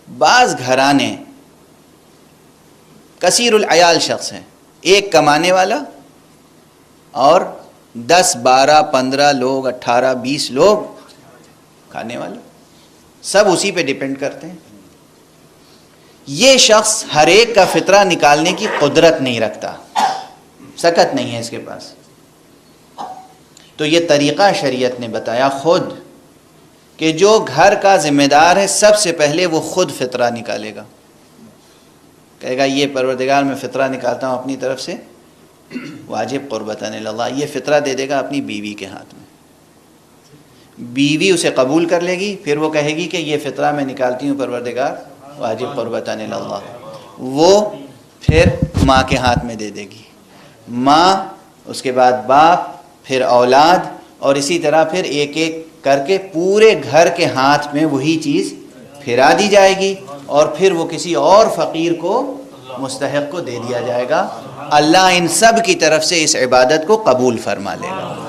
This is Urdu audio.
بعض گھرانے کثیر العیال شخص ہیں، ایک کمانے والا اور 10 12 15 لوگ 18 20 لوگ کھانے والے، سب اسی پہ ڈیپینڈ کرتے ہیں. یہ شخص ہر ایک کا فطرہ نکالنے کی قدرت نہیں رکھتا، سکت نہیں ہے اس کے پاس. تو یہ طریقہ شریعت نے بتایا خود کہ جو گھر کا ذمہ دار ہے سب سے پہلے وہ خود فطرہ نکالے گا، کہے گا یہ پروردگار میں فطرہ نکالتا ہوں اپنی طرف سے، واجب قربتاً اللہ، یہ فطرہ دے دے گا اپنی بیوی کے ہاتھ میں. بیوی اسے قبول کر لے گی، پھر وہ کہے گی کہ یہ فطرہ میں نکالتی ہوں پروردگار واجب قربتاً اللہ، وہ پھر ماں کے ہاتھ میں دے دے گی، ماں، اس کے بعد باپ، پھر اولاد، اور اسی طرح پھر ایک ایک کر کے پورے گھر کے ہاتھ میں وہی چیز پھرا دی جائے گی، اور پھر وہ کسی اور فقیر کو، مستحق کو دے دیا جائے گا. اللہ ان سب کی طرف سے اس عبادت کو قبول فرما لے گا.